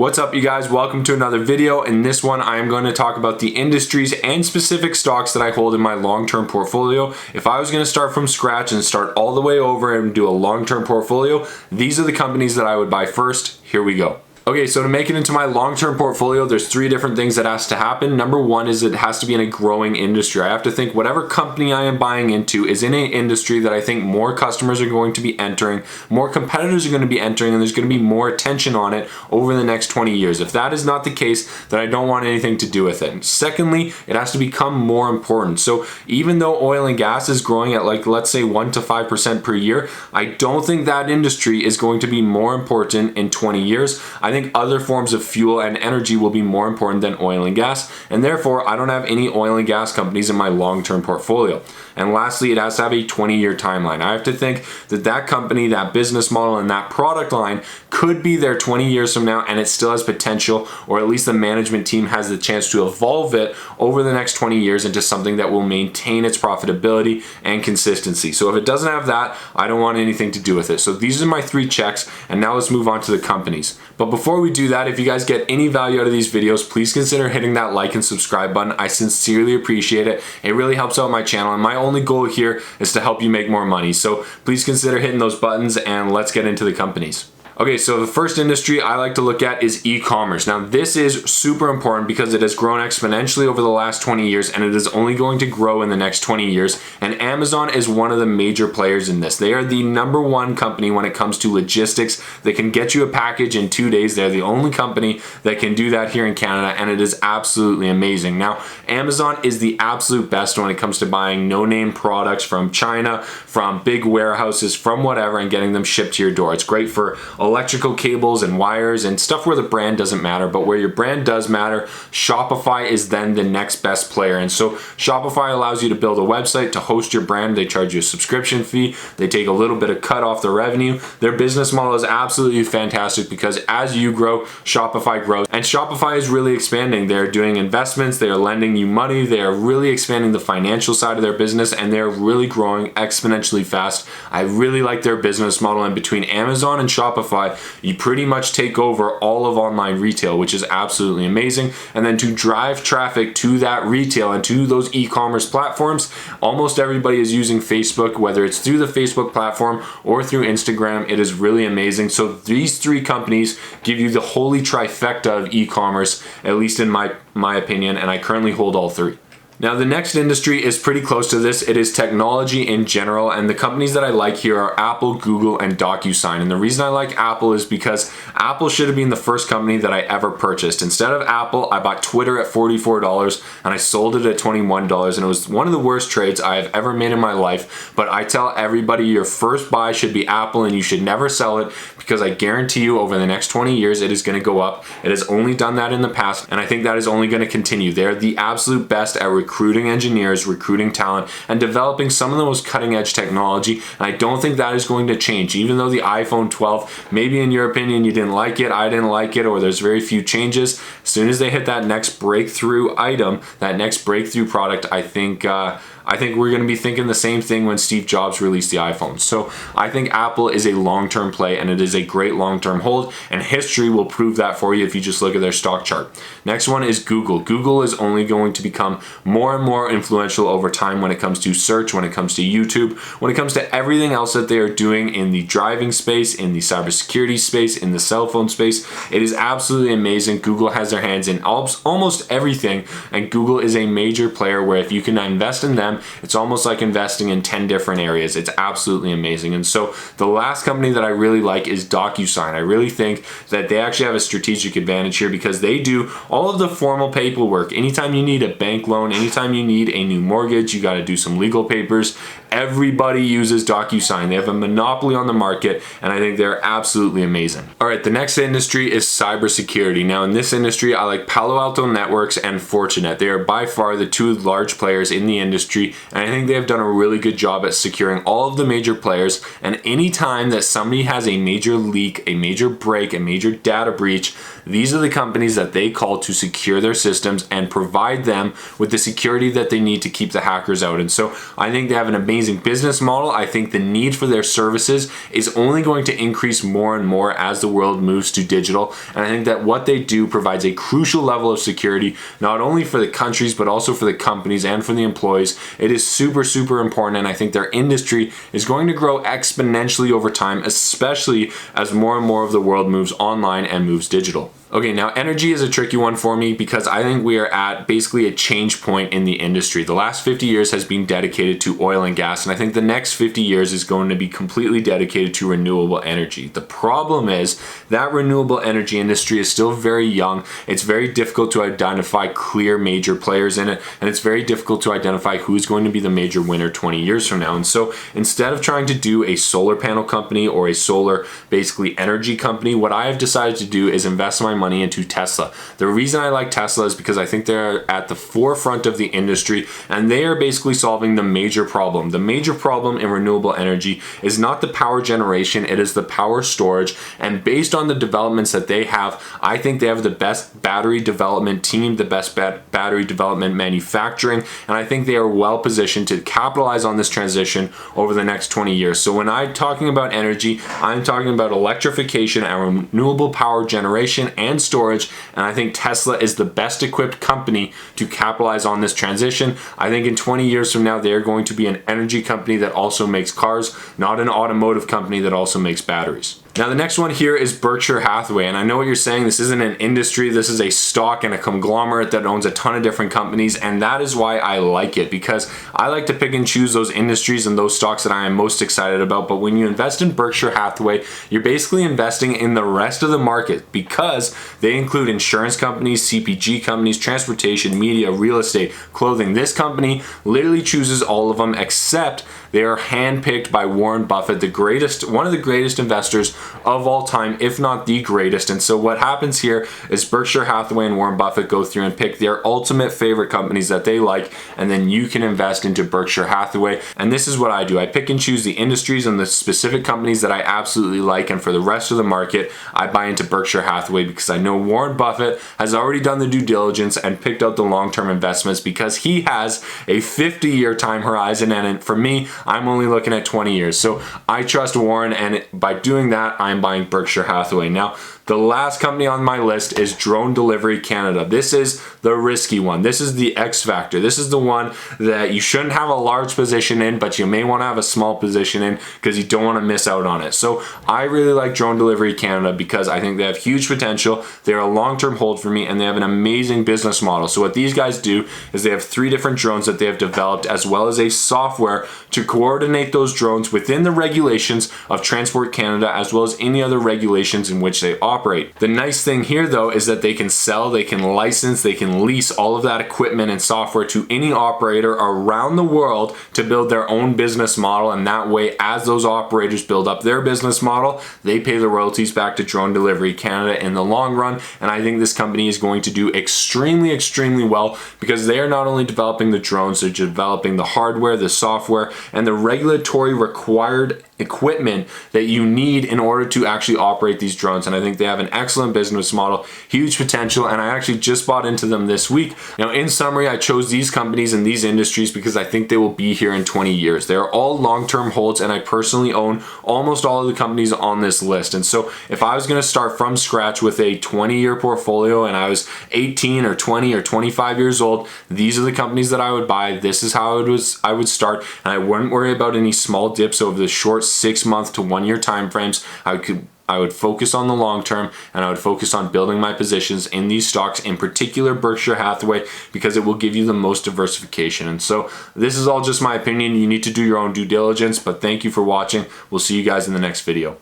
What's up, you guys? Welcome to another video. In this one, I am going to talk about the industries and specific stocks that I hold in my long-term portfolio. If I was going to start from scratch and start all the way over and do a long-term portfolio, these are the companies that I would buy first. Here we go. Okay, so to make it into my long-term portfolio, there's three different things that has to happen. Number one is it has to be in a growing industry. I have to think whatever company I am buying into is in an industry that I think more customers are going to be entering, more competitors are going to be entering, and there's going to be more attention on it over the next 20 years. If that is not the case, then I don't want anything to do with it. Secondly, it has to become more important. So even though oil and gas is growing at let's say 1 to 5% per year, I don't think that industry is going to be more important in 20 years. I think other forms of fuel and energy will be more important than oil and gas, and therefore I don't have any oil and gas companies in my long-term portfolio. And lastly, it has to have a 20-year timeline. I have to think that that company, that business model, and that product line could be there 20 years from now and it still has potential, or at least the management team has the chance to evolve it over the next 20 years into something that will maintain its profitability and consistency. So if it doesn't have that, I don't want anything to do with it. So these are my three checks, and now let's move on to the companies. But before we do that, if you guys get any value out of these videos, please consider hitting that like and subscribe button. I sincerely appreciate it. It really helps out my channel, and my only goal here is to help you make more money. So please consider hitting those buttons, and let's get into the companies. Okay, so the first industry I like to look at is e-commerce. Now this is super important because it has grown exponentially over the last 20 years, and it is only going to grow in the next 20 years. And Amazon is one of the major players in this. They are the #1 company when it comes to logistics. They can get you a package in 2 days. They're the only company that can do that here in Canada, and it is absolutely amazing. Now, Amazon is the absolute best when it comes to buying no-name products from China, from big warehouses, from whatever, and getting them shipped to your door. It's great for electrical cables and wires and stuff where the brand doesn't matter, but where your brand does matter, Shopify is then the next best player. And so Shopify allows you to build a website to host your brand. They charge you a subscription fee. They take a little bit of cut off the revenue. Their business model is absolutely fantastic because as you grow, Shopify grows. And Shopify is really expanding. They're doing investments. They are lending you money. They are really expanding the financial side of their business, and they're really growing exponentially fast. I really like their business model, and between Amazon and Shopify, you pretty much take over all of online retail, which is absolutely amazing. And then to drive traffic to that retail and to those e-commerce platforms, almost everybody is using Facebook, whether it's through the Facebook platform or through Instagram. It is really amazing. So these three companies give you the holy trifecta of e-commerce, at least in my opinion, and I currently hold all three. Now the next industry is pretty close to this. It is technology in general, and the companies that I like here are Apple, Google, and DocuSign. And the reason I like Apple is because Apple should have been the first company that I ever purchased. Instead of Apple, I bought Twitter at $44 and I sold it at $21, and it was one of the worst trades I have ever made in my life. But I tell everybody your first buy should be Apple, and you should never sell it, because I guarantee you over the next 20 years it is going to go up. It has only done that in the past, and I think that is only going to continue. They're the absolute best at recruiting engineers, recruiting talent, and developing some of the most cutting-edge technology, and I don't think that is going to change. Even though the iPhone 12, maybe in your opinion you didn't like it, I didn't like it, or there's very few changes, as soon as they hit that next breakthrough item, that next breakthrough product, I think we're going to be thinking the same thing when Steve Jobs released the iPhone. So I think Apple is a long-term play, and it is a great long-term hold, and history will prove that for you if you just look at their stock chart. Next one is Google. Google is only going to become more and more influential over time when it comes to search, when it comes to YouTube, when it comes to everything else that they are doing in the driving space, in the cybersecurity space, in the cell phone space. It is absolutely amazing. Google has their hands in almost everything, and Google is a major player where if you can invest in them, it's almost like investing in 10 different areas. It's absolutely amazing. And so the last company that I really like is DocuSign. I really think that they actually have a strategic advantage here because they do all of the formal paperwork. Anytime you need a bank loan, anytime you need a new mortgage, you got to do some legal papers. Everybody uses DocuSign. They have a monopoly on the market, and I think they're absolutely amazing. All right, the next industry is cybersecurity. Now in this industry, I like Palo Alto Networks and Fortinet. They are by far the two large players in the industry. industry, and I think they have done a really good job at securing all of the major players. And anytime that somebody has a major leak, a major break, a major data breach, these are the companies that they call to secure their systems and provide them with the security that they need to keep the hackers out. And so I think they have an amazing business model. I think the need for their services is only going to increase more and more as the world moves to digital. And I think that what they do provides a crucial level of security, not only for the countries, but also for the companies and for the employees. It is super, super important. And I think their industry is going to grow exponentially over time, especially as more and more of the world moves online and moves digital. Okay, now energy is a tricky one for me because I think we are at basically a change point in the industry. The last 50 years has been dedicated to oil and gas, and I think the next 50 years is going to be completely dedicated to renewable energy. The problem is that renewable energy industry is still very young. It's very difficult to identify clear major players in it, and it's very difficult to identify who's going to be the major winner 20 years from now. And so instead of trying to do a solar panel company or a solar basically energy company, what I have decided to do is invest my money into Tesla. The reason I like Tesla is because I think they're at the forefront of the industry, and they are basically solving the major problem. The major problem in renewable energy is not the power generation, it is the power storage. And based on the developments that they have, I think they have the best battery development team, the best battery development manufacturing, and I think they are well positioned to capitalize on this transition over the next 20 years. So when I'm talking about energy, I'm talking about electrification and renewable power generation and storage, and I think Tesla is the best equipped company to capitalize on this transition. I think in 20 years from now, they are going to be an energy company that also makes cars, not an automotive company that also makes batteries. Now the next one here is Berkshire Hathaway, and I know what you're saying, this isn't an industry, this is a stock and a conglomerate that owns a ton of different companies, and that is why I like it, because I like to pick and choose those industries and those stocks that I am most excited about. But when you invest in Berkshire Hathaway, you're basically investing in the rest of the market, because they include insurance companies, CPG companies, transportation, media, real estate, clothing. This company literally chooses all of them, except they are handpicked by Warren Buffett, one of the greatest investors of all time, if not the greatest. And so what happens here is Berkshire Hathaway and Warren Buffett go through and pick their ultimate favorite companies that they like, and then you can invest into Berkshire Hathaway. And this is what I do. I pick and choose the industries and the specific companies that I absolutely like, and for the rest of the market, I buy into Berkshire Hathaway because I know Warren Buffett has already done the due diligence and picked out the long-term investments, because he has a 50-year time horizon, and for me, I'm only looking at 20 years. So I trust Warren, and by doing that, I'm buying Berkshire Hathaway. Now, the last company on my list is Drone Delivery Canada. This is the risky one. This is the X factor. This is the one that you shouldn't have a large position in, but you may want to have a small position in because you don't want to miss out on it. So I really like Drone Delivery Canada because I think they have huge potential. They're a long-term hold for me, and they have an amazing business model. So what these guys do is they have 3 different drones that they have developed, as well as a software to coordinate those drones within the regulations of Transport Canada, as well as any other regulations in which they operate. The nice thing here though is that they can sell, they can license, they can lease all of that equipment and software to any operator around the world to build their own business model, and that way, as those operators build up their business model, they pay the royalties back to Drone Delivery Canada in the long run. And I think this company is going to do extremely, extremely well, because they are not only developing the drones, they're developing the hardware, the software, and the regulatory required equipment that you need in order to actually operate these drones. And I think they have an excellent business model, huge potential, and I actually just bought into them this week. Now, in summary, I chose these companies and these industries because I think they will be here in 20 years. They're all long-term holds, and I personally own almost all of the companies on this list. And so if I was going to start from scratch with a 20-year portfolio and I was 18 or 20 or 25 years old, these are the companies that I would buy. This is how I would start, and I wouldn't worry about any small dips over the short 6-month to 1-year time frames. I would focus on the long term, and I would focus on building my positions in these stocks, in particular Berkshire Hathaway, because it will give you the most diversification. And so this is all just my opinion. You need to do your own due diligence, but thank you for watching. We'll see you guys in the next video.